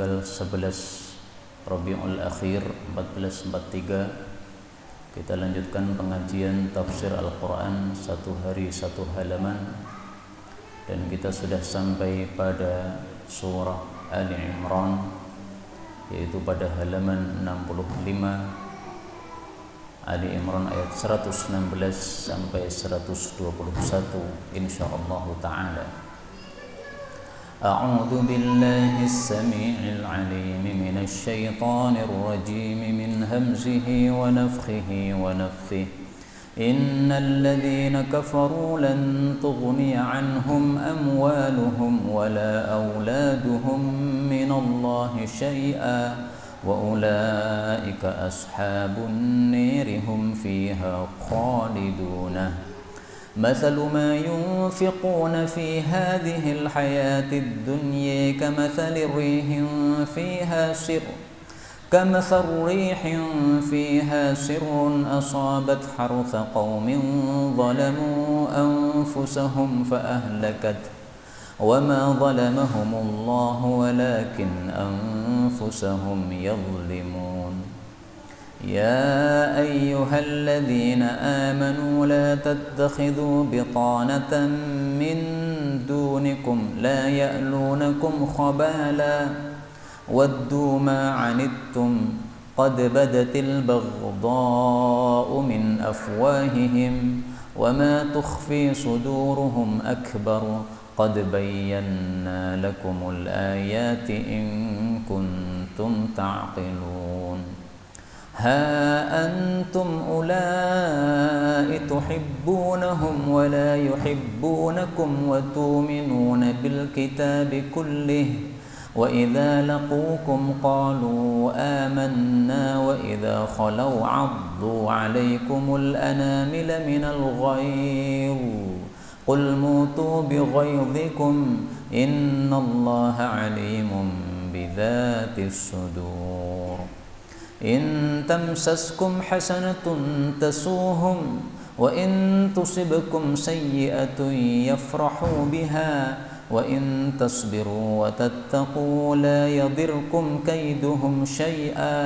tanggal 11 Rabiul Akhir 1443 kita lanjutkan pengajian tafsir Al-Quran satu hari satu halaman, dan kita sudah sampai pada surah Ali Imran, yaitu pada halaman 65. Ali Imran ayat 116 sampai 121 insyaallah taala. A'udzu billahis samii'il 'aliim minasy syaithaanir rajiim min hamzihi wa nafthihi wa nafthihi. Innal ladziina kafaruu lan tughniya 'anhum amwaaluhum wa la awlaaduhum minallahi syai'an وَأُولَئِكَ أَصْحَابُ النِّيرِ هُمْ فِيهَا خَالِدُونَ مَثَلُ مَا يُنْفِقُونَ فِي هَذِهِ الْحَيَاةِ الدُّنْيَا كَمَثَلِ رِيحٍ فِيهَا سِرٌّ أَصَابَتْ حَرْثَ قَوْمٍ ظَلَمُوا أَنفُسَهُمْ فَأَهْلَكَتْهُ وما ظلمهم الله ولكن أنفسهم يظلمون يا أيها الذين آمنوا لا تتخذوا بطانة من دونكم لا يألونكم خبالا ودوا ما عنتم قد بدت البغضاء من أفواههم وما تخفي صدورهم أكبر قد بينا لكم الآيات إن كنتم تعقلون ها أنتم أولئك تحبونهم ولا يحبونكم وتؤمنون بالكتاب كله وإذا لقوكم قالوا آمنا وإذا خلوا عضوا عليكم الأنامل من الغيظ قل موتوا بغيظكم إن الله عليم بذات الصدور إن تمسسكم حسنة تسوهم وإن تصبكم سيئة يفرحوا بها وإن تصبروا وتتقوا لا يضركم كيدهم شيئا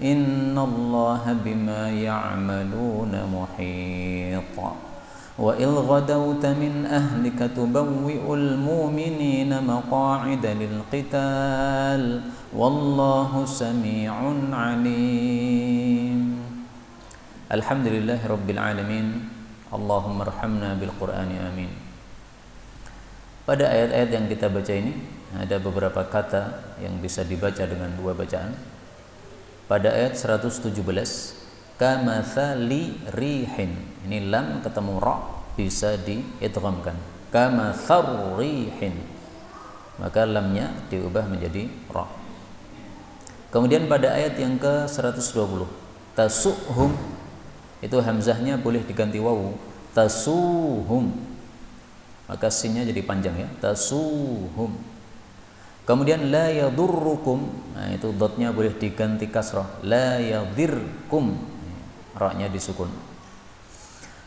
إن الله بما يعملون محيط وإذ غدوت من أهلك تبوئ المؤمنين مقاعد للقتال والله سميع عليم. الحمد لله رب العالمين. اللهم ارحمنا بالقرآن آمين. Pada ayat-ayat yang kita baca ini ada beberapa kata yang bisa dibaca dengan dua bacaan. Pada ayat 117, kamathali rihin, ini lam ketemu ra bisa diidghamkan, kamatharihin, maka lamnya diubah menjadi ra. Kemudian pada ayat yang ke 120, tasuhum, itu hamzahnya boleh diganti wawu, tasuhum, maka sinnya jadi panjang ya, tasuhum. Kemudian la yadurrukum, nah itu dotnya boleh diganti kasrah, la yadirkum, ra-nya disukun.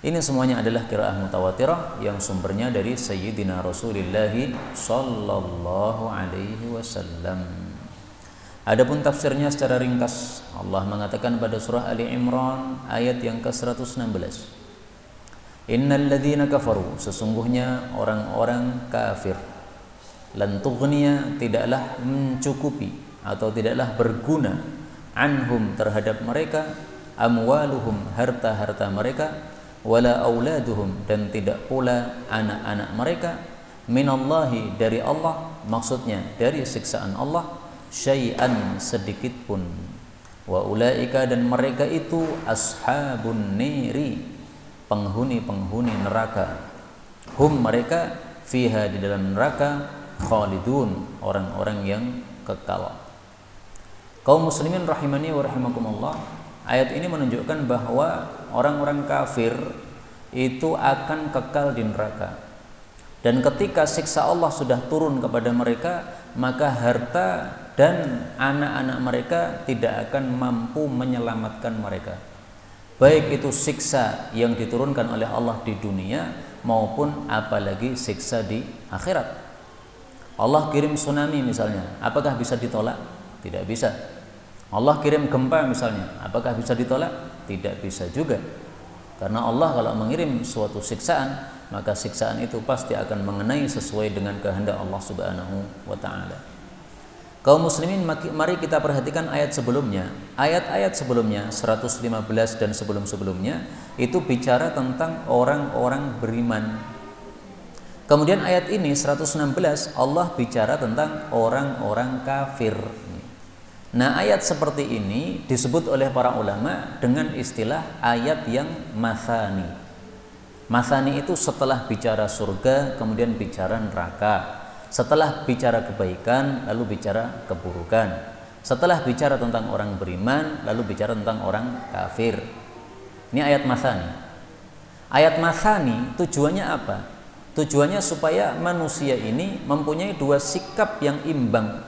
Ini semuanya adalah qiraah mutawatirah yang sumbernya dari Sayyidina Rasulullah sallallahu alaihi wasallam. Adapun tafsirnya secara ringkas, Allah mengatakan pada surah Ali Imran ayat yang ke-116, Innal ladzina kafaru, sesungguhnya orang-orang kafir, lan tughniya, tidaklah mencukupi atau tidaklah berguna, anhum, terhadap mereka, amwaluhum, harta-harta mereka, wala auladuhum, dan tidak pula anak-anak mereka, minallahi, dari Allah, maksudnya dari siksaan Allah, syai'an, sedikit pun. Wa ulaika, dan mereka itu, ashabun niri, penghuni-penghuni neraka, hum, mereka, fiha, di dalam neraka, khalidun, orang-orang yang kekal. Kaum muslimin rahimani wa rahimakumullah, ayat ini menunjukkan bahwa orang-orang kafir itu akan kekal di neraka. Dan ketika siksa Allah sudah turun kepada mereka, maka harta dan anak-anak mereka tidak akan mampu menyelamatkan mereka. Baik itu siksa yang diturunkan oleh Allah di dunia maupun apalagi siksa di akhirat. Allah kirim tsunami misalnya, apakah bisa ditolak? Tidak bisa. Allah kirim gempa misalnya, apakah bisa ditolak? Tidak bisa juga. Karena Allah kalau mengirim suatu siksaan, maka siksaan itu pasti akan mengenai sesuai dengan kehendak Allah Subhanahu wa taala. Kaum muslimin, mari kita perhatikan ayat sebelumnya. Ayat-ayat sebelumnya 115 dan sebelum-sebelumnya itu bicara tentang orang-orang beriman. Kemudian ayat ini 116 Allah bicara tentang orang-orang kafir. Nah, ayat seperti ini disebut oleh para ulama dengan istilah ayat yang mathani. Mathani itu setelah bicara surga kemudian bicara neraka. Setelah bicara kebaikan, lalu bicara keburukan. Setelah bicara tentang orang beriman, lalu bicara tentang orang kafir. Ini ayat mathani. Ayat mathani tujuannya apa? Tujuannya supaya manusia ini mempunyai dua sikap yang imbang.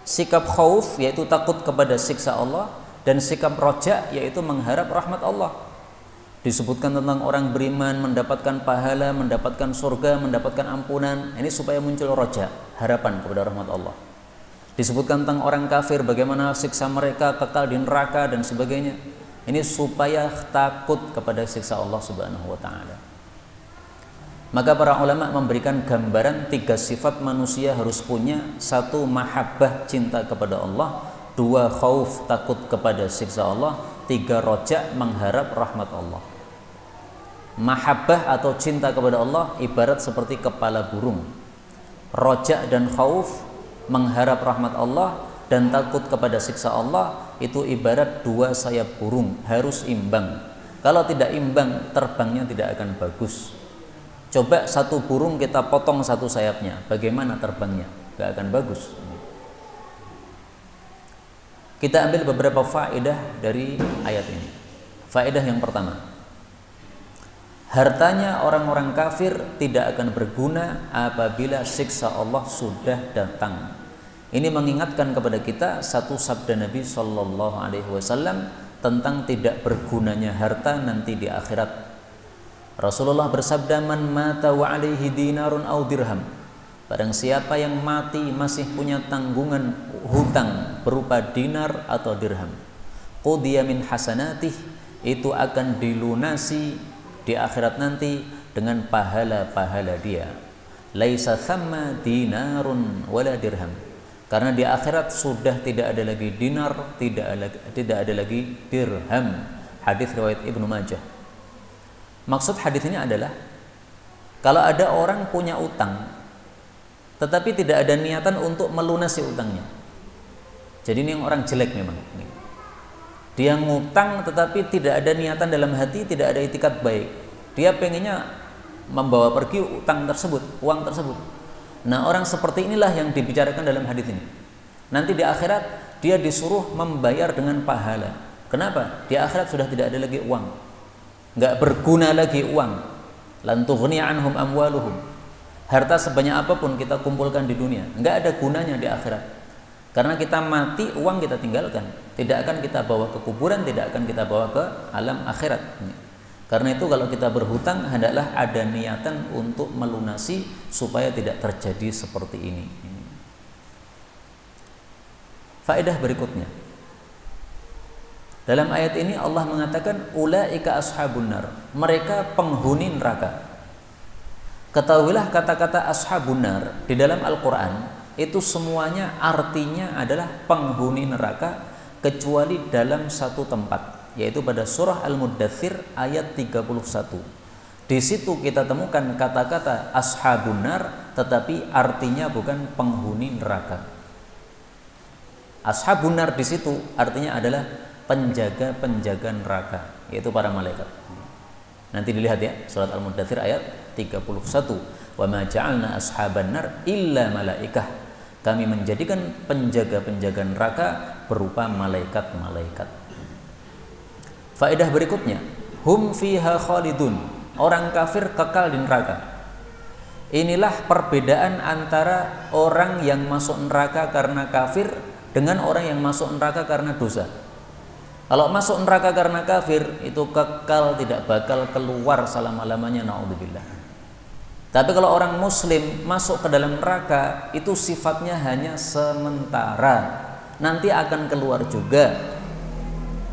Sikap khauf, yaitu takut kepada siksa Allah, dan sikap roja, yaitu mengharap rahmat Allah. Disebutkan tentang orang beriman mendapatkan pahala, mendapatkan surga, mendapatkan ampunan. Ini supaya muncul roja, harapan kepada rahmat Allah. Disebutkan tentang orang kafir, bagaimana siksa mereka, kekal di neraka dan sebagainya. Ini supaya takut kepada siksa Allah Subhanahu wa taala. Maka para ulama memberikan gambaran 3 sifat manusia harus punya. 1, mahabbah, cinta kepada Allah. 2, khauf, takut kepada siksa Allah. 3, roja, mengharap rahmat Allah. Mahabbah atau cinta kepada Allah ibarat seperti kepala burung. Roja dan khauf, mengharap rahmat Allah dan takut kepada siksa Allah, itu ibarat 2 sayap burung, harus imbang. Kalau tidak imbang, terbangnya tidak akan bagus. Coba 1 burung kita potong 1 sayapnya, bagaimana terbangnya? Gak akan bagus. Kita ambil beberapa faedah dari ayat ini. Faedah yang pertama, hartanya orang-orang kafir tidak akan berguna apabila siksa Allah sudah datang. Ini mengingatkan kepada kita satu sabda Nabi Shallallahu Alaihi Wasallam tentang tidak bergunanya harta nanti di akhirat. Rasulullah bersabda, man mata wa alaihi dinarun au dirham. Barang siapa yang mati masih punya tanggungan hutang berupa dinar atau dirham, qudiya min hasanatih, itu akan dilunasi di akhirat nanti dengan pahala-pahala dia. Laisa thamma dinarun wala dirham. Karena di akhirat sudah tidak ada lagi dinar, tidak ada lagi dirham. Hadis riwayat Ibnu Majah. Maksud hadis ini adalah kalau ada orang punya utang tetapi tidak ada niatan untuk melunasi utangnya. Jadi ini orang jelek memang. Dia ngutang tetapi tidak ada niatan dalam hati, tidak ada itikat baik. Dia pengennya membawa pergi utang tersebut, uang tersebut. Nah, orang seperti inilah yang dibicarakan dalam hadis ini. Nanti di akhirat dia disuruh membayar dengan pahala. Kenapa? Di akhirat sudah tidak ada lagi uang, nggak berguna lagi uang. Lan tughni anhum amwaluhum. Harta sebanyak apapun kita kumpulkan di dunia, nggak ada gunanya di akhirat. Karena kita mati, uang kita tinggalkan, tidak akan kita bawa ke kuburan, tidak akan kita bawa ke alam akhirat. Karena itu kalau kita berhutang, hendaklah ada niatan untuk melunasi supaya tidak terjadi seperti ini. Faedah berikutnya, dalam ayat ini Allah mengatakan ulaika ashabun nar, mereka penghuni neraka. Ketahuilah kata-kata ashabun nar di dalam Al-Quran itu semuanya artinya adalah penghuni neraka kecuali dalam satu tempat, yaitu pada surah Al-Muddathir ayat 31. Di situ kita temukan kata-kata ashabun nar tetapi artinya bukan penghuni neraka. Ashabun nar di situ artinya adalah penjaga-penjaga neraka, yaitu para malaikat. Nanti dilihat ya, surat Al-Muddathir ayat 31. Wa ma ja'alna ashaban nar illa malaikah. Kami menjadikan penjaga-penjaga neraka berupa malaikat-malaikat. Faedah berikutnya, hum fiha khalidun. Orang kafir kekal di neraka. Inilah perbedaan antara orang yang masuk neraka karena kafir dengan orang yang masuk neraka karena dosa. Kalau masuk neraka karena kafir, itu kekal, tidak bakal keluar selama-lamanya, naudzubillah. Tapi kalau orang muslim masuk ke dalam neraka, itu sifatnya hanya sementara, nanti akan keluar juga.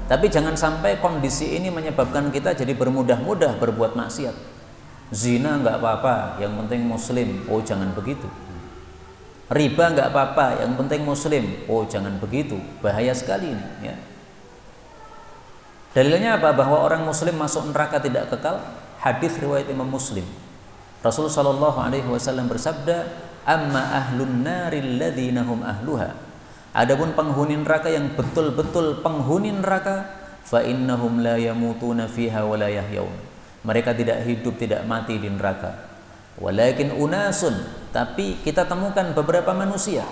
Tapi jangan sampai kondisi ini menyebabkan kita jadi bermudah-mudah berbuat maksiat. Zina nggak apa-apa, yang penting muslim. Oh, jangan begitu. Riba nggak apa-apa, yang penting muslim. Oh, jangan begitu, bahaya sekali ini, ya. Dalilnya apa? Bahwa orang muslim masuk neraka tidak kekal. Hadis riwayat Imam Muslim. Rasulullah Shallallahu Alaihi Wasallam bersabda, "Amma ahlun naril ladzina hum ahluha." Adapun penghuni neraka yang betul-betul penghuni neraka, fa innahum la yamutuna fiha wa la yahyaun. Mereka tidak hidup, tidak mati di neraka. Walakin unasun, tapi kita temukan beberapa manusia,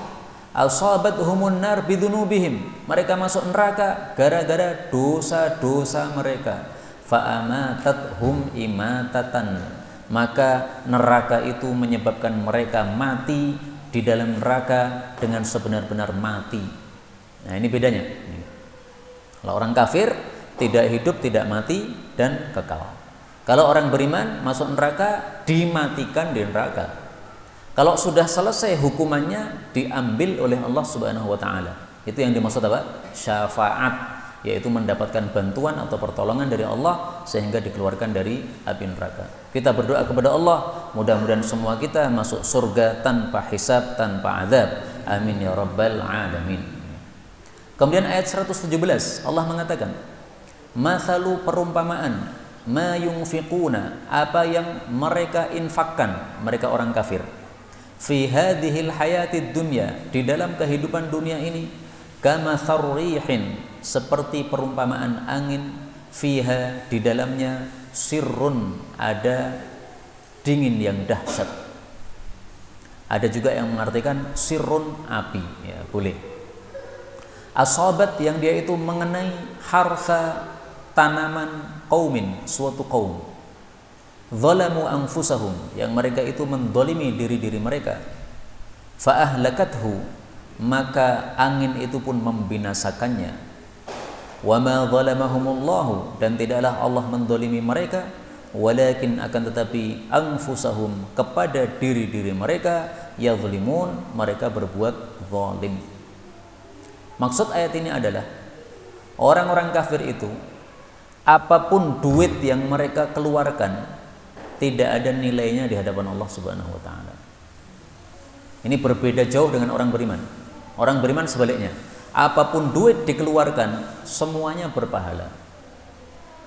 asabatuhumun nar bidunubihim. Mereka masuk neraka gara-gara dosa-dosa mereka. Fa amatathum imatatan. Maka neraka itu menyebabkan mereka mati di dalam neraka dengan sebenar-benar mati. Nah, ini bedanya. Kalau orang kafir tidak hidup, tidak mati dan kekal. Kalau orang beriman masuk neraka dimatikan di neraka. Kalau sudah selesai hukumannya diambil oleh Allah Subhanahu wa taala. Itu yang dimaksud apa? Syafaat, yaitu mendapatkan bantuan atau pertolongan dari Allah sehingga dikeluarkan dari api neraka. Kita berdoa kepada Allah, mudah-mudahan semua kita masuk surga tanpa hisab, tanpa azab. Amin ya rabbal alamin. Kemudian ayat 117 Allah mengatakan, "Mathalu perumpamaan ma yunfiquna, apa yang mereka infakkan, mereka orang kafir, fi hadhil hayatid dunya, di dalam kehidupan dunia ini, kama sarrihin, seperti perumpamaan angin, fiha, di dalamnya, sirrun, ada dingin yang dahsyat." Ada juga yang mengartikan sirrun, api, ya boleh. Asabat, yang dia itu mengenai harsa, tanaman qaumin, suatu kaum, zalamu anfusahum, yang mereka itu mendolimi diri-diri mereka, fa ahlakathu, maka angin itu pun membinasakannya. Wa ma zalamahumullahu, dan tidaklah Allah mendolimi mereka, walakin, akan tetapi, anfusahum, kepada diri-diri mereka, yazlimun, mereka berbuat zalim. Maksud ayat ini adalah orang-orang kafir itu, apapun duit yang mereka keluarkan tidak ada nilainya di hadapan Allah Subhanahu wa taala. Ini berbeda jauh dengan orang beriman. Orang beriman sebaliknya, apapun duit dikeluarkan semuanya berpahala.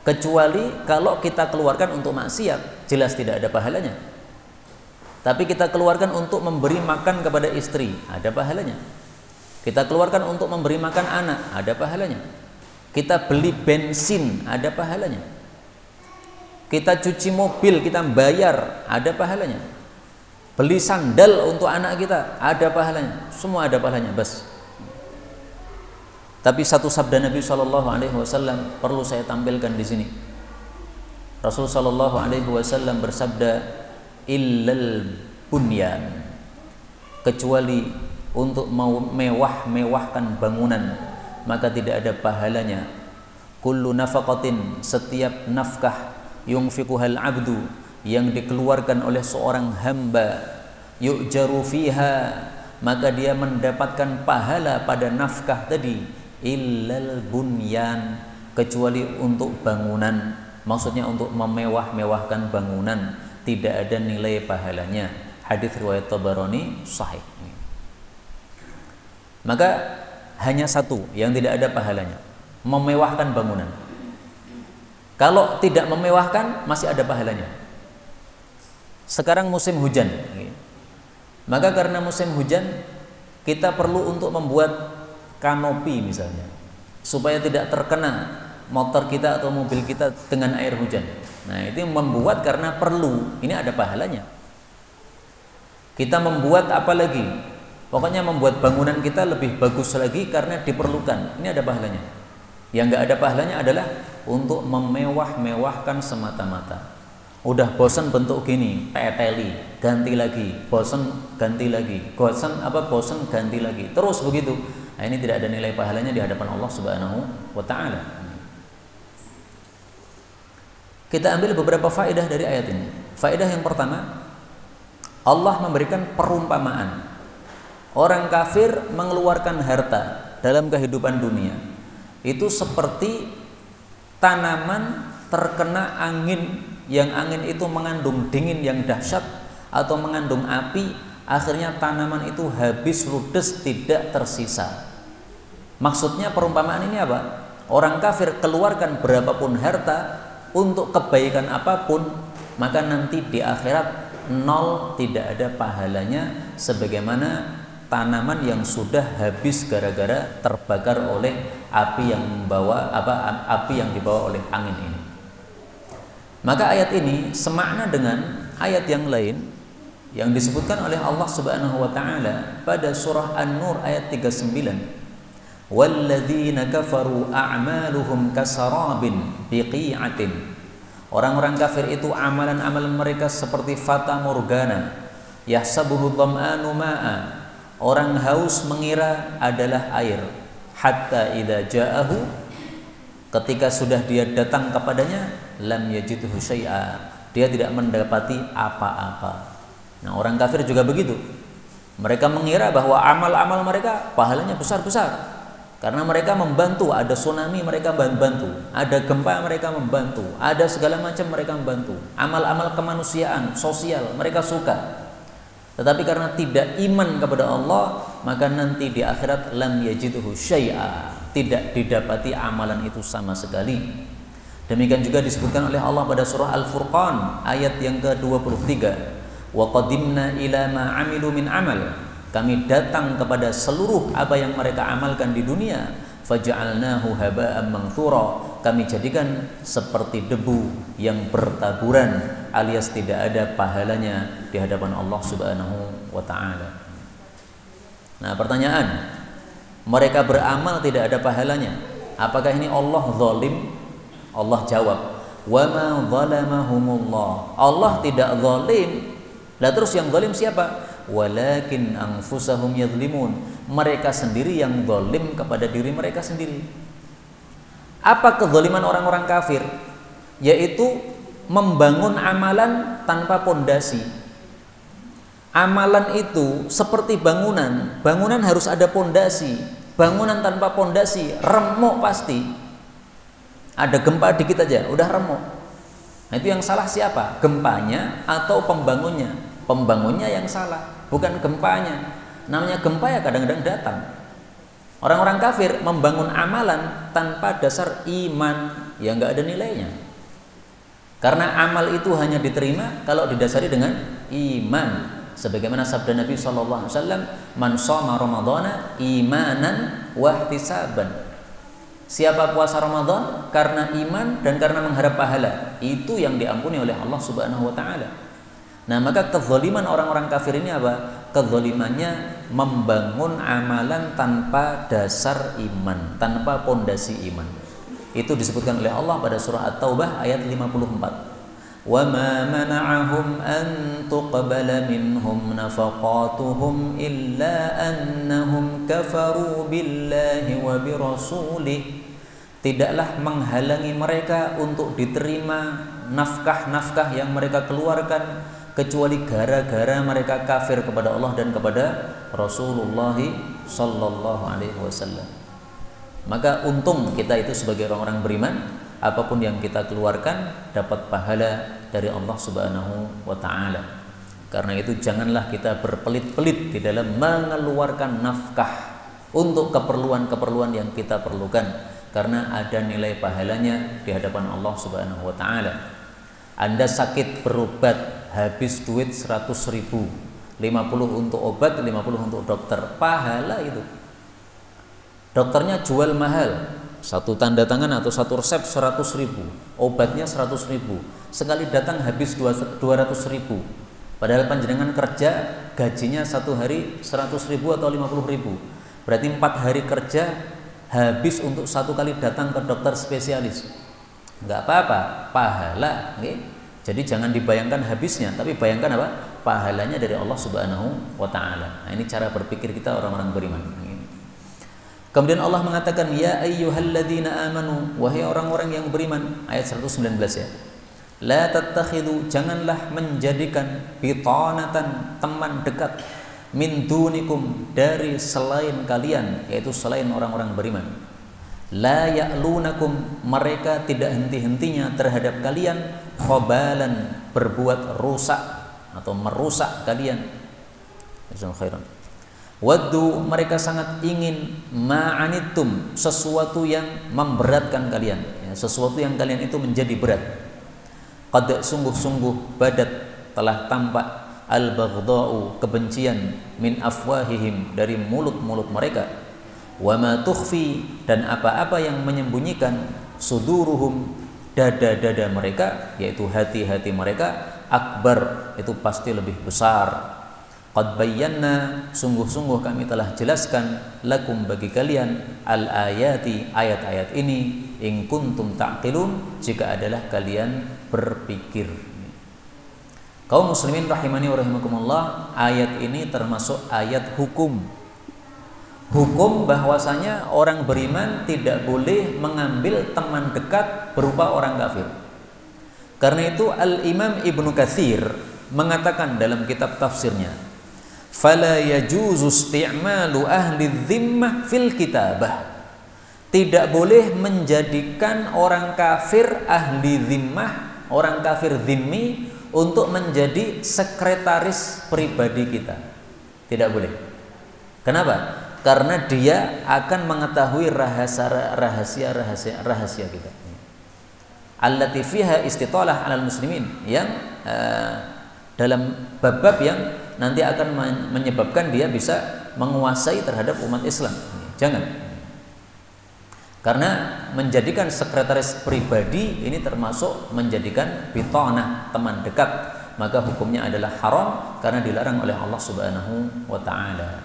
Kecuali kalau kita keluarkan untuk maksiat, jelas tidak ada pahalanya. Tapi kita keluarkan untuk memberi makan kepada istri, ada pahalanya. Kita keluarkan untuk memberi makan anak, ada pahalanya. Kita beli bensin, ada pahalanya. Kita cuci mobil, kita bayar, ada pahalanya. Beli sandal untuk anak kita, ada pahalanya. Semua ada pahalanya, bas. Tapi satu sabda Nabi Shallallahu Alaihi Wasallam perlu saya tampilkan di sini. Rasul Shallallahu Alaihi Wasallam bersabda, illal bunyan, kecuali untuk mau mewah-mewahkan bangunan, maka tidak ada pahalanya. Kullu nafaqatin, setiap nafkah, yunfiquhal abdu, yang dikeluarkan oleh seorang hamba, yu'jaru fiha, maka dia mendapatkan pahala pada nafkah tadi, illal bunyan, kecuali untuk bangunan. Maksudnya untuk memewah-mewahkan bangunan, tidak ada nilai pahalanya. Hadis riwayat Tabarani sahih. Maka hanya satu yang tidak ada pahalanya, memewahkan bangunan. Kalau tidak memewahkan masih ada pahalanya. Sekarang musim hujan, maka karena musim hujan kita perlu untuk membuat kanopi misalnya, supaya tidak terkena motor kita atau mobil kita dengan air hujan. Nah, itu membuat karena perlu, ini ada pahalanya. Kita membuat apa lagi? Pokoknya membuat bangunan kita lebih bagus lagi karena diperlukan. Ini ada pahalanya. Yang nggak ada pahalanya adalah untuk memewah-mewahkan semata-mata. Udah bosan bentuk gini, teteli, ganti lagi, bosan ganti lagi, bosan ganti lagi, terus begitu. Nah, ini tidak ada nilai pahalanya di hadapan Allah Subhanahu wa taala. Kita ambil beberapa faedah dari ayat ini. Faedah yang pertama, Allah memberikan perumpamaan. Orang kafir mengeluarkan harta dalam kehidupan dunia itu seperti tanaman terkena angin, yang angin itu mengandung dingin yang dahsyat atau mengandung api, akhirnya tanaman itu habis ludes, tidak tersisa. Maksudnya perumpamaan ini apa? Orang kafir keluarkan berapapun harta untuk kebaikan apapun, maka nanti di akhirat nol, tidak ada pahalanya, sebagaimana tanaman yang sudah habis gara-gara terbakar oleh api yang dibawa oleh angin ini. Maka ayat ini semakna dengan ayat yang lain yang disebutkan oleh Allah Subhanahu wa taala pada surah An-Nur ayat 39. Walladzina kafaru a'maluhum kasarabin biqi'atin. Orang-orang kafir itu amalan-amalan mereka seperti fata morgana. Yahsabuhu dham'anu ma'a. Orang haus mengira adalah air. Hatta idza ja'ahu, ketika sudah dia datang kepadanya, lam yajidhu syai'a, dia tidak mendapati apa-apa. Nah, orang kafir juga begitu. Mereka mengira bahwa amal-amal mereka pahalanya besar-besar. Karena mereka membantu, ada tsunami mereka membantu, ada gempa mereka membantu, ada segala macam mereka membantu. Amal-amal kemanusiaan, sosial mereka suka. Tetapi karena tidak iman kepada Allah, maka nanti di akhirat lam yajidhu syai'a, tidak didapati amalan itu sama sekali. Demikian juga disebutkan oleh Allah pada surah Al-Furqan ayat yang ke-23. Wa qadimna ila ma 'amilu min amal. Kami datang kepada seluruh apa yang mereka amalkan di dunia, faja'alnahu haba'an manthura. Kami jadikan seperti debu yang bertaburan, alias tidak ada pahalanya di hadapan Allah Subhanahu wa taala. Nah, pertanyaan, mereka beramal tidak ada pahalanya, apakah ini Allah zalim? Allah jawab, wa ma zalamahumullah. Allah tidak zalim. Lah terus yang zalim siapa? Walakin anfusahum yadhlimun. Mereka sendiri yang zalim kepada diri mereka sendiri. Apa kezaliman orang-orang kafir? Yaitu membangun amalan tanpa pondasi. Amalan itu seperti bangunan. Bangunan harus ada pondasi. Bangunan tanpa pondasi remuk pasti. Ada gempa dikit aja udah remuk. Nah, itu yang salah siapa? Gempanya atau pembangunnya? Pembangunnya yang salah, bukan gempanya. Namanya gempa ya kadang-kadang datang. Orang-orang kafir membangun amalan tanpa dasar iman, ya nggak ada nilainya. Karena amal itu hanya diterima kalau didasari dengan iman. Sebagaimana sabda Nabi SAW, man shoma ramadhana imanan wa ihtisaban. Siapa puasa Ramadan karena iman dan karena mengharap pahala, itu yang diampuni oleh Allah Subhanahu wa taala. Nah, maka kezaliman orang-orang kafir ini apa? Kezalimannya membangun amalan tanpa dasar iman, tanpa pondasi iman. Itu disebutkan oleh Allah pada surah At-Taubah ayat 54. Wa ma mana'ahum an tuqbala minhum nafaqatuhum illa annahum kafaru billahi wa birasulih. Tidaklah menghalangi mereka untuk diterima nafkah-nafkah yang mereka keluarkan kecuali gara-gara mereka kafir kepada Allah dan kepada Rasulullah sallallahu alaihi wasallam. Maka untung kita itu sebagai orang-orang beriman, apapun yang kita keluarkan dapat pahala dari Allah Subhanahu wa taala. Karena itu janganlah kita berpelit-pelit di dalam mengeluarkan nafkah untuk keperluan-keperluan yang kita perlukan, karena ada nilai pahalanya di hadapan Allah Subhanahu wa taala. Anda sakit berobat, habis duit 100.000, 50 untuk obat, 50 untuk dokter, pahala itu. Dokternya jual mahal, satu tanda tangan atau satu resep 100.000, obatnya 100.000, sekali datang habis 200.000. Padahal panjenengan kerja gajinya satu hari 100.000 atau 50.000, berarti 4 hari kerja habis untuk satu kali datang ke dokter spesialis. Enggak apa-apa, pahala, okay? Jadi jangan dibayangkan habisnya, tapi bayangkan apa? Pahalanya dari Allah Subhanahu wa taala. Nah, ini cara berpikir kita orang-orang beriman. Kemudian Allah mengatakan, ya ayyuhalladzina amanu, wahai orang-orang yang beriman, ayat 119 ya. La tattakhidhu, janganlah menjadikan bitanatan, teman dekat, min dunikum, dari selain kalian, yaitu selain orang-orang beriman. La ya'lunakum, mereka tidak henti-hentinya terhadap kalian, khobalan, berbuat rusak atau merusak kalian. Khairan. Waddu, mereka sangat ingin, ma'anittum, sesuatu yang memberatkan kalian, ya, sesuatu yang kalian itu menjadi berat. Qad, sungguh-sungguh, badat, telah tampak, al-baghdha'u, kebencian, min afwahihim, dari mulut-mulut mereka, wa ma tukhfi, dan apa-apa yang menyembunyikan, suduruhum, dada-dada mereka, yaitu hati-hati mereka, akbar, itu pasti lebih besar. Qad bayyana, sungguh-sungguh kami telah jelaskan, lakum, bagi kalian, al-ayati, ayat-ayat ini, in kuntum ta'qilun, jika adalah kalian berpikir. Kaum muslimin rahimani wa rahimakumullah, ayat ini termasuk ayat hukum. Hukum bahwasanya orang beriman tidak boleh mengambil teman dekat berupa orang kafir. Karena itu Al-Imam Ibnu Katsir mengatakan dalam kitab tafsirnya, fala yajuzu isti'malu ahli dhimmah fil kitabah. Tidak boleh menjadikan orang kafir ahli dhimmah, orang kafir dhimmi, untuk menjadi sekretaris pribadi kita. Tidak boleh. Kenapa? Karena dia akan mengetahui rahasia kita. Allati fiha istitalah 'alal muslimin, yang dalam bab-bab yang nanti akan menyebabkan dia bisa menguasai terhadap umat Islam. Jangan. Karena menjadikan sekretaris pribadi ini termasuk menjadikan bitanah, teman dekat, maka hukumnya adalah haram karena dilarang oleh Allah Subhanahu wa taala.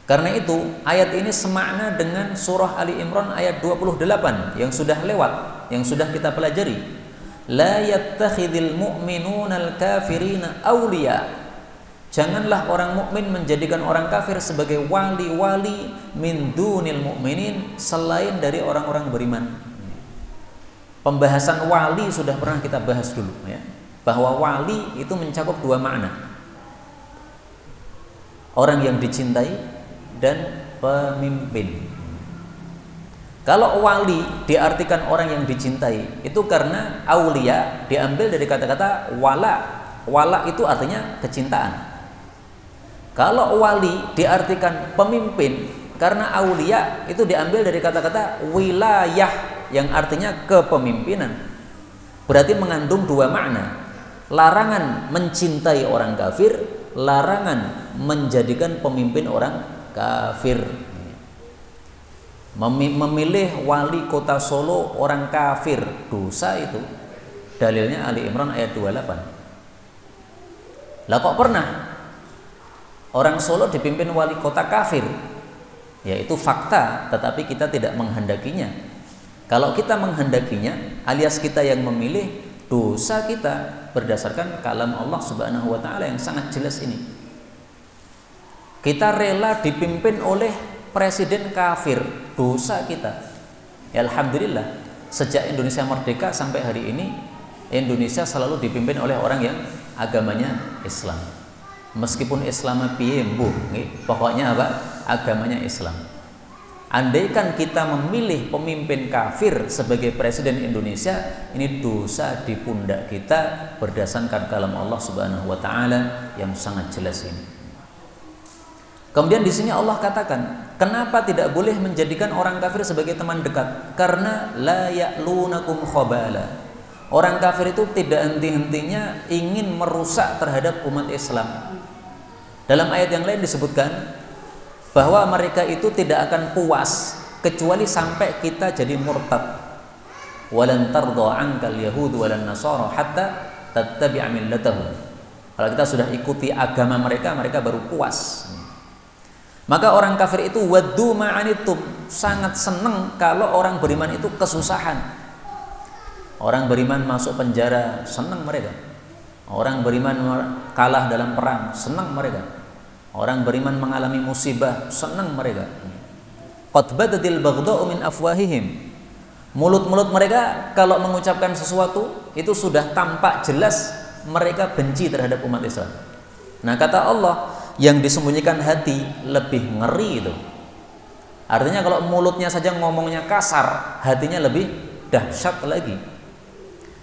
Karena itu ayat ini semakna dengan surah Ali Imran ayat 28 yang sudah lewat, yang sudah kita pelajari. La yattakhidhul mu'minunal kafirina awliya. Janganlah orang mukmin menjadikan orang kafir sebagai wali-wali min dunil mu'minin, selain dari orang-orang beriman. Pembahasan wali sudah pernah kita bahas dulu, ya, bahwa wali itu mencakup dua makna. Orang yang dicintai dan pemimpin. Kalau wali diartikan orang yang dicintai, itu karena aulia diambil dari kata-kata wala. Wala itu artinya kecintaan. Kalau wali diartikan pemimpin, karena aulia itu diambil dari kata-kata wilayah yang artinya kepemimpinan. Berarti mengandung dua makna. Larangan mencintai orang kafir, larangan menjadikan pemimpin orang kafir. Memilih wali kota Solo orang kafir, dosa itu. Dalilnya Ali Imran ayat 28. Lah kok pernah orang Solo dipimpin wali kota kafir? Yaitu fakta, tetapi kita tidak menghendakinya. Kalau kita menghendakinya, alias kita yang memilih, dosa kita berdasarkan kalam Allah Subhanahu wa taala yang sangat jelas ini. Kita rela dipimpin oleh presiden kafir, dosa kita. Ya, alhamdulillah, sejak Indonesia merdeka sampai hari ini, Indonesia selalu dipimpin oleh orang yang agamanya Islam. Meskipun Islam piye mbuh, pokoknya apa? Agamanya Islam. Andaikan kita memilih pemimpin kafir sebagai presiden Indonesia, ini dosa di pundak kita berdasarkan kalam Allah Subhanahu wa taala yang sangat jelas ini. Kemudian di sini Allah katakan, kenapa tidak boleh menjadikan orang kafir sebagai teman dekat? Karena la ya'lunakum khabala. Orang kafir itu tidak henti-hentinya ingin merusak terhadap umat Islam. Dalam ayat yang lain disebutkan bahwa mereka itu tidak akan puas kecuali sampai kita jadi murtad. Walan tardha 'ankal yahud walan nasara hatta tattabi'a millatahum. Kalau kita sudah ikuti agama mereka, mereka baru puas. Maka orang kafir itu waddu ma'anittum, sangat senang kalau orang beriman itu kesusahan. Orang beriman masuk penjara, senang mereka. Orang beriman kalah dalam perang, senang mereka. Orang beriman mengalami musibah, senang mereka. Qad badatil baghdha'u min afwahihim. Mulut-mulut mereka kalau mengucapkan sesuatu itu sudah tampak jelas mereka benci terhadap umat Islam. Nah, kata Allah, yang disembunyikan hati lebih ngeri itu. Artinya kalau mulutnya saja ngomongnya kasar, hatinya lebih dahsyat lagi.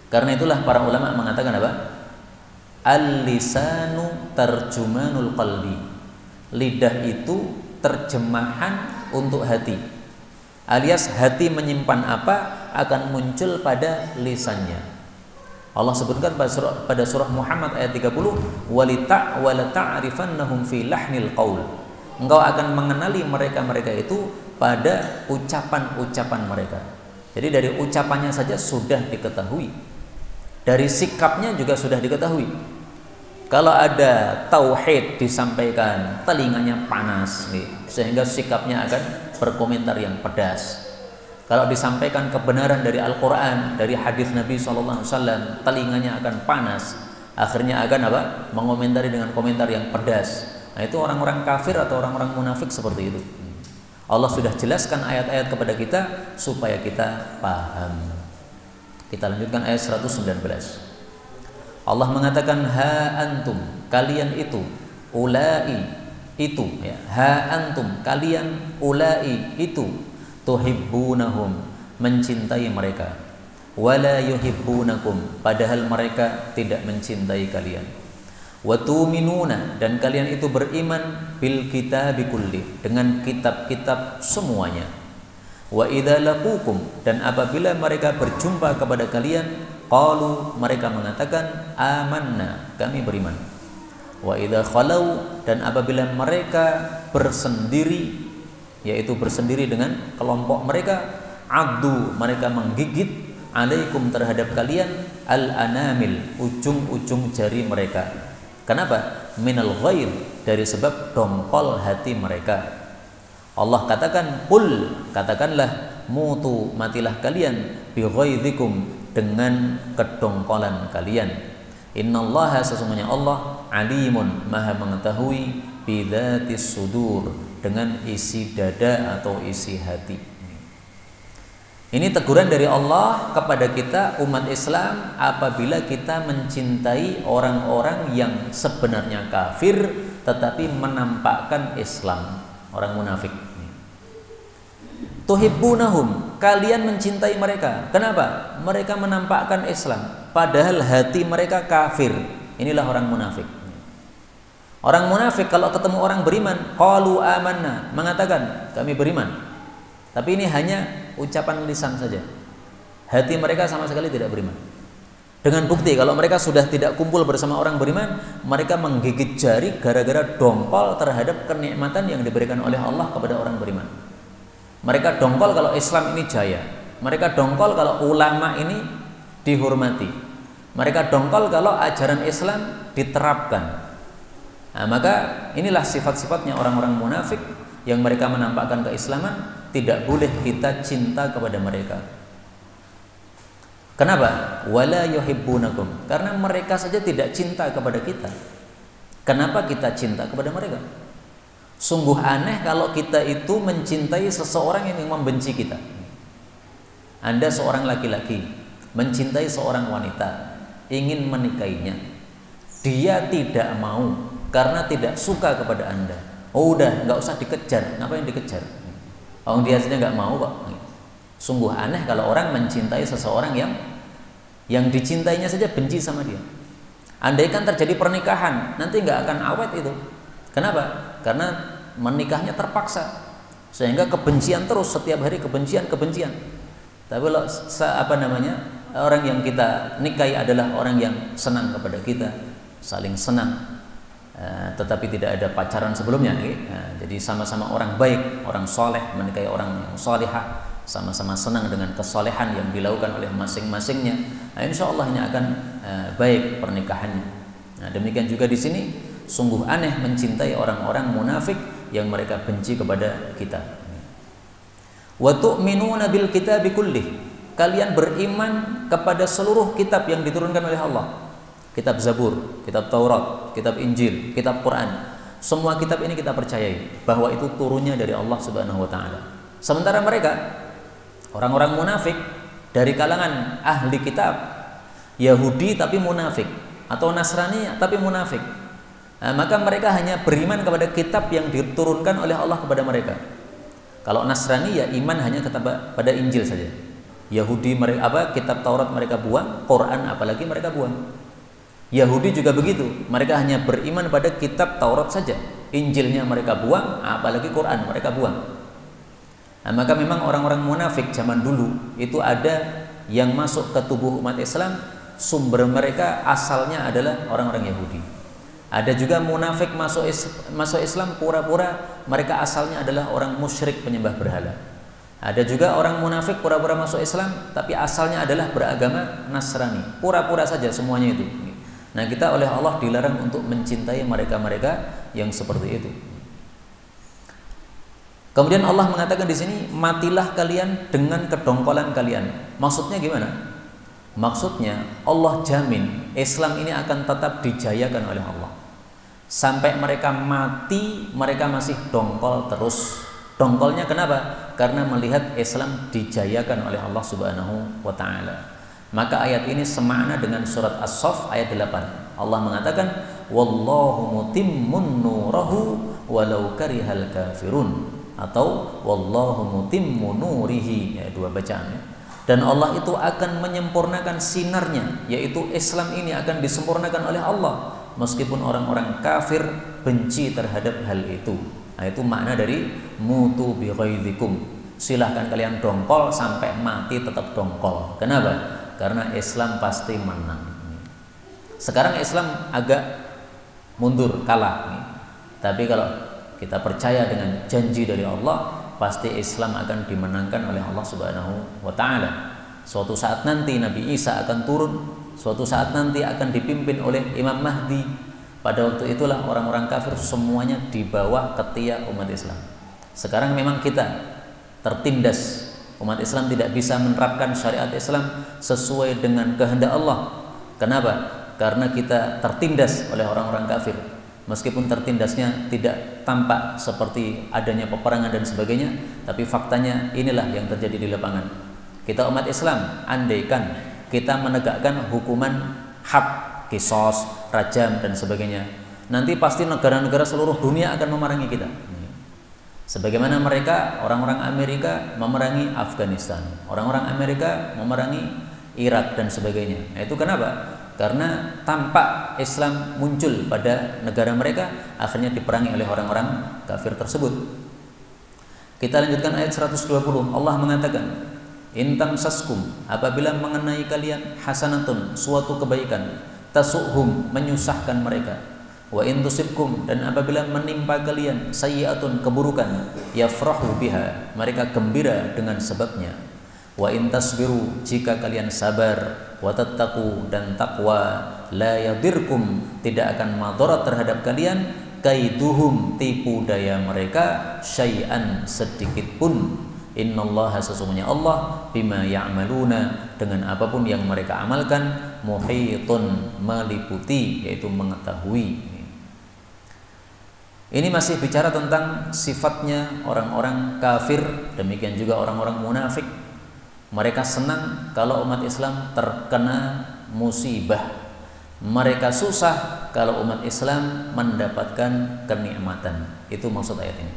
Karena itulah para ulama mengatakan apa? Al-lisanu tarjumanul qalbi. Lidah itu terjemahan untuk hati. Alias hati menyimpan apa akan muncul pada lisannya. Allah sebutkan pada surah Muhammad ayat 30, wala ta'rifannahum fi lahnil qaul. Engkau akan mengenali mereka-mereka itu pada ucapan-ucapan mereka. Jadi dari ucapannya saja sudah diketahui. Dari sikapnya juga sudah diketahui. Kalau ada tauhid disampaikan, telinganya panas nih, sehingga sikapnya akan berkomentar yang pedas. Kalau disampaikan kebenaran dari Al-Quran, dari hadis Nabi SAW, telinganya akan panas. Akhirnya akan apa? Mengomentari dengan komentar yang pedas. Nah, itu orang-orang kafir atau orang-orang munafik seperti itu. Allah sudah jelaskan ayat-ayat kepada kita supaya kita paham. Kita lanjutkan ayat 119. Allah mengatakan, ha antum, kalian itu, ulai itu, ya. Ha antum, kalian, ulai itu, tuhibbunahum, mencintai mereka, wala yuhibbunakum, padahal mereka tidak mencintai kalian. Wa tu'minuna, dan kalian itu beriman bil kitabi kulli, dengan kitab-kitab semuanya. Wa idza laqukum, dan apabila mereka berjumpa kepada kalian, qalu, mereka mengatakan amanna, kami beriman. Wa idza khalau, dan apabila mereka bersendiri, yaitu bersendiri dengan kelompok mereka, abdu, mereka menggigit, alaikum, terhadap kalian, al-anamil, ujung-ujung jari mereka. Kenapa? Minal ghair, dari sebab dongkol hati mereka. Allah katakan, qul, katakanlah, mutu, matilah kalian, bi ghaidzikum, dengan kedongkolan kalian. Innallaha, sesungguhnya Allah, alimun, maha mengetahui, bidzatis sudur, dengan isi dada atau isi hati. Ini teguran dari Allah kepada kita umat Islam apabila kita mencintai orang-orang yang sebenarnya kafir tetapi menampakkan Islam, orang munafik. Tuhibbunahum, kalian mencintai mereka. Kenapa? Mereka menampakkan Islam padahal hati mereka kafir. Inilah orang munafik. Orang munafik kalau ketemu orang beriman, qalu amanna, mengatakan kami beriman. Tapi ini hanya ucapan lisan saja. Hati mereka sama sekali tidak beriman. Dengan bukti kalau mereka sudah tidak kumpul bersama orang beriman, mereka menggigit jari gara-gara dongkol terhadap kenikmatan yang diberikan oleh Allah kepada orang beriman. Mereka dongkol kalau Islam ini jaya. Mereka dongkol kalau ulama ini dihormati. Mereka dongkol kalau ajaran Islam diterapkan. Nah, maka inilah sifat-sifatnya orang-orang munafik yang mereka menampakkan keislaman. Tidak boleh kita cinta kepada mereka. Kenapa? Wala yuhibbunakum, karena mereka saja tidak cinta kepada kita. Kenapa kita cinta kepada mereka? Sungguh aneh kalau kita itu mencintai seseorang yang membenci kita. Anda seorang laki-laki mencintai seorang wanita, ingin menikahinya. Dia tidak mau karena tidak suka kepada Anda. Oh udah, nggak usah dikejar. Ngapain dikejar? Orang dia saja nggak mau kok. Sungguh aneh kalau orang mencintai seseorang yang dicintainya saja benci sama dia. Andaikan terjadi pernikahan, nanti nggak akan awet itu. Kenapa? Karena menikahnya terpaksa, sehingga kebencian terus, setiap hari kebencian. Tapi kalau orang yang kita nikahi adalah orang yang senang kepada kita, saling senang. Tetapi tidak ada pacaran sebelumnya, jadi sama-sama orang baik, orang soleh menikahi orang yang solehah, sama-sama senang dengan kesolehan yang dilakukan oleh masing-masingnya. Nah, insya Allah ini akan baik pernikahannya. Nah, demikian juga di sini, sungguh aneh mencintai orang-orang munafik yang mereka benci kepada kita. Wa tu'minuna bil kitabi kullih, kalian beriman kepada seluruh kitab yang diturunkan oleh Allah. Kitab Zabur, kitab Taurat, kitab Injil, kitab Quran. Semua kitab ini kita percayai bahwa itu turunnya dari Allah Subhanahu wa taala. Sementara mereka, orang-orang munafik dari kalangan ahli kitab Yahudi tapi munafik, atau Nasrani tapi munafik. Nah, maka mereka hanya beriman kepada kitab yang diturunkan oleh Allah kepada mereka. Kalau Nasrani ya iman hanya pada Injil saja. Yahudi mereka kitab Taurat mereka buang, Quran apalagi mereka buang. Yahudi juga begitu, mereka hanya beriman pada kitab Taurat saja. Injilnya mereka buang, apalagi Quran mereka buang. Nah, maka memang orang-orang munafik zaman dulu itu ada yang masuk ke tubuh umat Islam, sumber mereka asalnya adalah orang-orang Yahudi. Ada juga munafik masuk Islam pura-pura mereka asalnya adalah orang musyrik penyembah berhala. Ada juga orang munafik pura-pura masuk Islam tapi asalnya adalah beragama Nasrani. Pura-pura saja semuanya itu. Nah, kita oleh Allah dilarang untuk mencintai mereka-mereka yang seperti itu. Kemudian Allah mengatakan di sini, matilah kalian dengan kedongkolan kalian. Maksudnya gimana? Maksudnya Allah jamin Islam ini akan tetap dijayakan oleh Allah. Sampai mereka mati, mereka masih dongkol terus. Dongkolnya kenapa? Karena melihat Islam dijayakan oleh Allah Subhanahu wa ta'ala. Maka ayat ini semakna dengan surat As-Saff ayat 8. Allah mengatakan, wallahu mutimmun nurahu walau karihal kafirun, atau wallahu mutimmu nurihi, ya, dua bacaan ya. Dan Allah itu akan menyempurnakan sinarnya, yaitu Islam ini akan disempurnakan oleh Allah meskipun orang-orang kafir benci terhadap hal itu. Nah, itu makna dari mutu bi ghaidzikum. Silahkan kalian dongkol sampai mati tetap dongkol. Kenapa? Karena Islam pasti menang. Sekarang Islam agak mundur, kalah. Tapi kalau kita percaya dengan janji dari Allah, pasti Islam akan dimenangkan oleh Allah Subhanahu wa ta'ala. Suatu saat nanti Nabi Isa akan turun, suatu saat nanti akan dipimpin oleh Imam Mahdi. Pada waktu itulah orang-orang kafir semuanya di bawah ketiak umat Islam. Sekarang memang kita tertindas, umat Islam tidak bisa menerapkan syariat Islam sesuai dengan kehendak Allah. Kenapa? Karena kita tertindas oleh orang-orang kafir. Meskipun tertindasnya tidak tampak seperti adanya peperangan dan sebagainya, tapi faktanya inilah yang terjadi di lapangan. Kita umat Islam, andaikan kita menegakkan hukuman had, kisos, rajam dan sebagainya, nanti pasti negara-negara seluruh dunia akan memerangi kita. Sebagaimana mereka, orang-orang Amerika memerangi Afghanistan, orang-orang Amerika memerangi Irak dan sebagainya. Nah, itu kenapa? Karena tampak Islam muncul pada negara mereka, akhirnya diperangi oleh orang-orang kafir tersebut. Kita lanjutkan ayat 120. Allah mengatakan, in tamsaskum, apabila mengenai kalian hasanatun, suatu kebaikan, tasuhum, menyusahkan mereka, wa in tusibkum, dan apabila menimpa kalian sayyi'atun, keburukan, yafrahu biha, mereka gembira dengan sebabnya, wa in tasbiru, jika kalian sabar, wa tattaqu, dan takwa, la yadirkum, tidak akan madarat terhadap kalian, kaiduhum, tipu daya mereka, syai'an, sedikit pun. Innallaha, sesungguhnya Allah, bima ya'maluna, dengan apapun yang mereka amalkan, muhitun, meliputi, yaitu mengetahui. Ini masih bicara tentang sifatnya orang-orang kafir, demikian juga orang-orang munafik. Mereka senang kalau umat Islam terkena musibah. Mereka susah kalau umat Islam mendapatkan kenikmatan. Itu maksud ayat ini.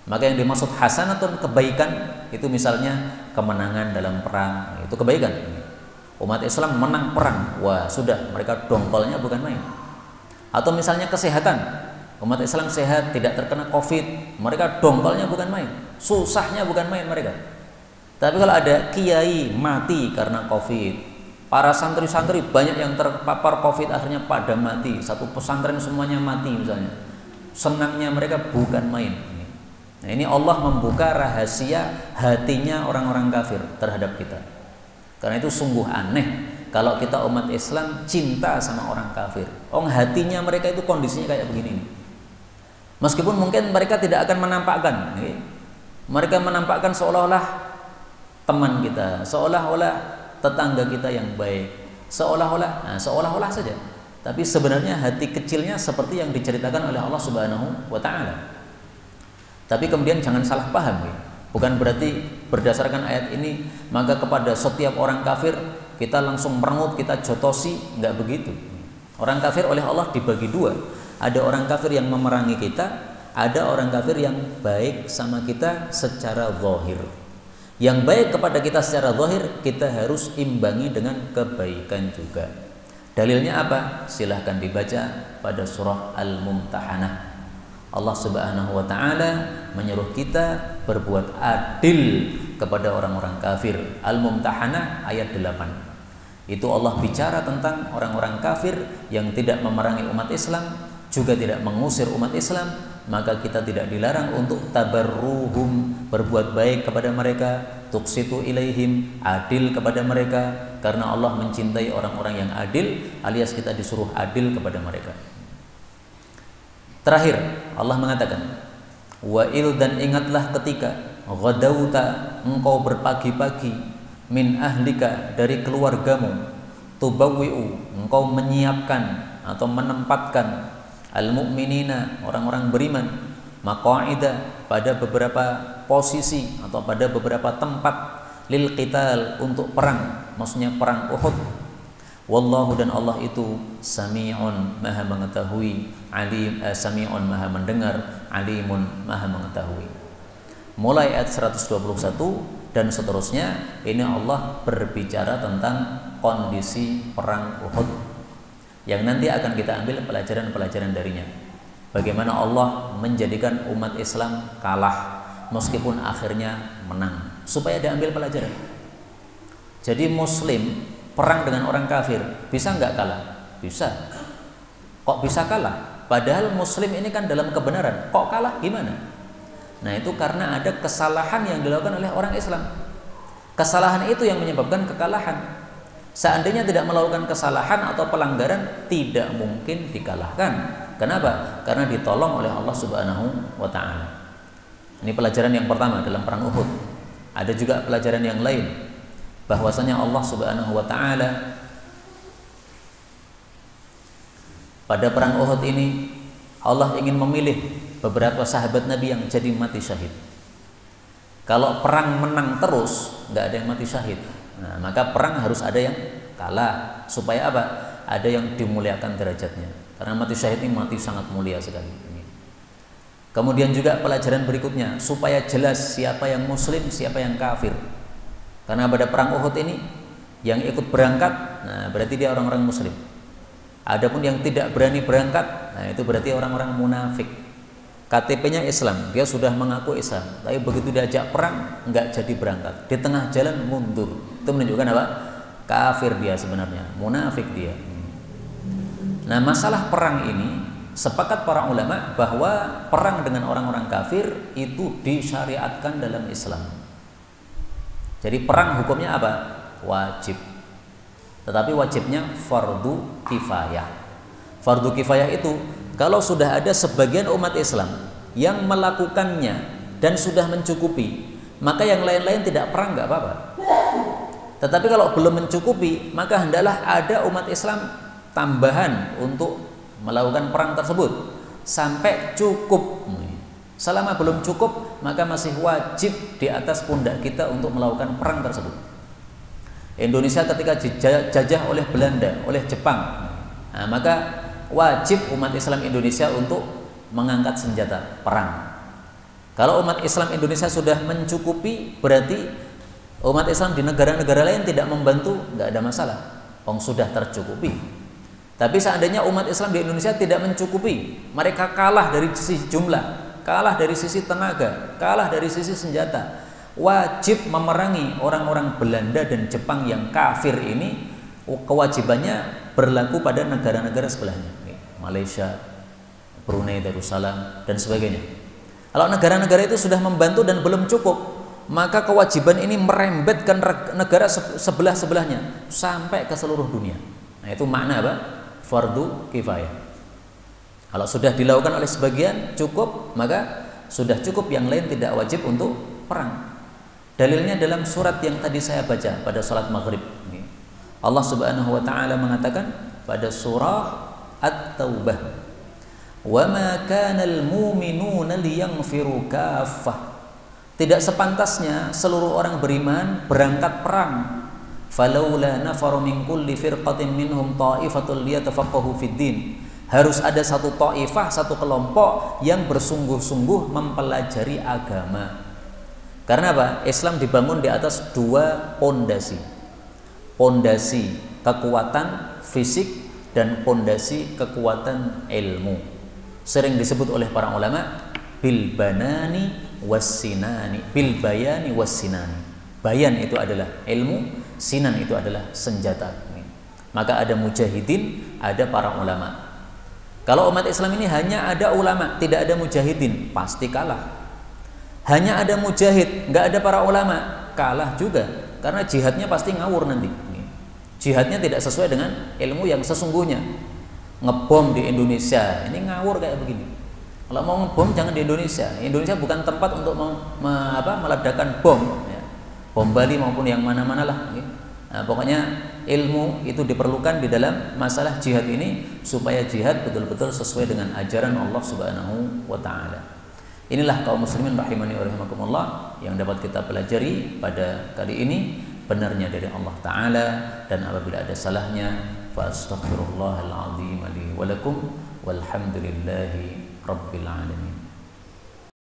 Maka yang dimaksud hasanatun, kebaikan, itu misalnya kemenangan dalam perang, itu kebaikan. Umat Islam menang perang, wah sudah, mereka dongkolnya bukan main. Atau misalnya kesehatan, umat Islam sehat, tidak terkena COVID, mereka dongkolnya bukan main, susahnya bukan main mereka. Tapi kalau ada kiai mati karena COVID, para santri-santri banyak yang terpapar COVID akhirnya pada mati, satu pesantren semuanya mati misalnya, senangnya mereka bukan main. Nah, ini Allah membuka rahasia hatinya orang-orang kafir terhadap kita. Karena itu sungguh aneh kalau kita umat Islam cinta sama orang kafir. Hatinya mereka itu kondisinya kayak begini nih. Meskipun mungkin mereka tidak akan menampakkan, mereka menampakkan seolah-olah teman kita, seolah-olah tetangga kita yang baik, seolah-olah saja. Tapi sebenarnya hati kecilnya seperti yang diceritakan oleh Allah Subhanahu wa ta'ala. Tapi kemudian jangan salah paham, Bukan berarti berdasarkan ayat ini maka kepada setiap orang kafir kita langsung merengut, kita jotosi, enggak begitu. Orang kafir oleh Allah dibagi dua. Ada orang kafir yang memerangi kita, ada orang kafir yang baik sama kita secara zahir. Yang baik kepada kita secara zahir kita harus imbangi dengan kebaikan juga. Dalilnya apa? Silahkan dibaca pada surah Al-Mumtahanah. Allah Subhanahu wa taala menyuruh kita berbuat adil kepada orang-orang kafir. Al-Mumtahanah ayat 8. Itu Allah bicara tentang orang-orang kafir yang tidak memerangi umat Islam, juga tidak mengusir umat Islam, maka kita tidak dilarang untuk tabarruhum, berbuat baik kepada mereka, tuqsitu ilaihim, adil kepada mereka, karena Allah mencintai orang-orang yang adil, alias kita disuruh adil kepada mereka. Terakhir, Allah mengatakan, wa'il, dan ingatlah ketika ghadauta, engkau berpagi-pagi, min ahlika, dari keluargamu, tubawwi'u, engkau menyiapkan atau menempatkan, al-mu'minina, orang-orang beriman, maqa'ida, pada beberapa posisi atau pada beberapa tempat, lil qital, untuk perang, maksudnya perang Uhud. Wallahu, dan Allah itu sami'un, maha mengetahui, alim, sami'un, maha mendengar, alimun, maha mengetahui. Mulai ayat 121 dan seterusnya, ini Allah berbicara tentang kondisi perang Uhud yang nanti akan kita ambil pelajaran-pelajaran darinya. Bagaimana Allah menjadikan umat Islam kalah meskipun akhirnya menang, supaya diambil pelajaran. Jadi Muslim perang dengan orang kafir bisa nggak kalah? Bisa. Kok bisa kalah? Padahal Muslim ini kan dalam kebenaran. Kok kalah? Gimana? Nah, itu karena ada kesalahan yang dilakukan oleh orang Islam. Kesalahan itu yang menyebabkan kekalahan. Seandainya tidak melakukan kesalahan atau pelanggaran, tidak mungkin dikalahkan. Kenapa? Karena ditolong oleh Allah Subhanahu wa ta'ala. Ini pelajaran yang pertama dalam perang Uhud. Ada juga pelajaran yang lain, bahwasanya Allah Subhanahu wa ta'ala pada perang Uhud ini Allah ingin memilih beberapa sahabat Nabi yang jadi mati syahid. Kalau perang menang terus, nggak ada yang mati syahid. Nah, maka perang harus ada yang kalah, supaya apa? Ada yang dimuliakan derajatnya. Karena mati syahid ini mati sangat mulia sekali. Kemudian juga pelajaran berikutnya, supaya jelas siapa yang Muslim, siapa yang kafir. Karena pada perang Uhud ini yang ikut berangkat, nah berarti dia orang-orang Muslim. Adapun yang tidak berani berangkat, nah itu berarti orang-orang munafik. KTP-nya Islam, dia sudah mengaku Islam, tapi begitu diajak perang nggak jadi berangkat, di tengah jalan mundur. Itu menunjukkan apa? Kafir dia sebenarnya, munafik dia. Nah, masalah perang ini sepakat para ulama bahwa perang dengan orang-orang kafir itu disyariatkan dalam Islam. Jadi perang hukumnya apa? Wajib. Tetapi wajibnya fardu kifayah. Fardu kifayah itu kalau sudah ada sebagian umat Islam yang melakukannya dan sudah mencukupi, maka yang lain-lain tidak perang nggak apa-apa. Tetapi kalau belum mencukupi, maka hendaklah ada umat Islam tambahan untuk melakukan perang tersebut sampai cukup. Selama belum cukup, maka masih wajib di atas pundak kita untuk melakukan perang tersebut. Indonesia ketika dijajah oleh Belanda, oleh Jepang, nah, maka wajib umat Islam Indonesia untuk mengangkat senjata perang. Kalau umat Islam Indonesia sudah mencukupi, berarti umat Islam di negara-negara lain tidak membantu, nggak ada masalah, sudah tercukupi. Tapi seandainya umat Islam di Indonesia tidak mencukupi, mereka kalah dari sisi jumlah, kalah dari sisi tenaga, kalah dari sisi senjata, wajib memerangi orang-orang Belanda dan Jepang yang kafir ini. Kewajibannya berlaku pada negara-negara sebelahnya, Malaysia, Brunei Darussalam, dan sebagainya. Kalau negara-negara itu sudah membantu dan belum cukup, maka kewajiban ini merembet ke negara sebelah-sebelahnya sampai ke seluruh dunia. Nah, itu makna apa? Fardu kifayah. Kalau sudah dilakukan oleh sebagian cukup, maka sudah cukup, yang lain tidak wajib untuk perang. Dalilnya dalam surat yang tadi saya baca pada salat maghrib. Allah Subhanahu wa ta'ala mengatakan pada surah At-Taubah, "Wa ma kana al-mu'minuna liyaghfiru kaffah." Tidak sepantasnya seluruh orang beriman berangkat perang. Falaula nafaru min kulli firqatin minhum ta'ifatul liyatafaqahu fid din. Harus ada satu taifah, satu kelompok yang bersungguh-sungguh mempelajari agama. Karena apa? Islam dibangun di atas dua pondasi. Pondasi kekuatan fisik dan pondasi kekuatan ilmu. Sering disebut oleh para ulama bil banani wassinani, bil bayani wassinani. Bayan itu adalah ilmu, sinan itu adalah senjata. Maka ada mujahidin, ada para ulama. Kalau umat Islam ini hanya ada ulama, tidak ada mujahidin, pasti kalah. Hanya ada mujahid, nggak ada para ulama, kalah juga. Karena jihadnya pasti ngawur nanti. Jihadnya tidak sesuai dengan ilmu yang sesungguhnya. Ngebom di Indonesia, ini ngawur kayak begini. Kalau mau ngebom jangan di Indonesia. Indonesia bukan tempat untuk meledakkan bom, ya. Bom Bali maupun yang mana-mana lah. Nah, pokoknya ilmu itu diperlukan di dalam masalah jihad ini supaya jihad betul-betul sesuai dengan ajaran Allah Subhanahu wa taala. Inilah kaum muslimin rahimani wa rahimakumullah yang dapat kita pelajari pada kali ini, benarnya dari Allah taala, dan apabila ada salahnya fa astaghfirullahal azim li wa lakum walhamdulillahi rabbil alamin.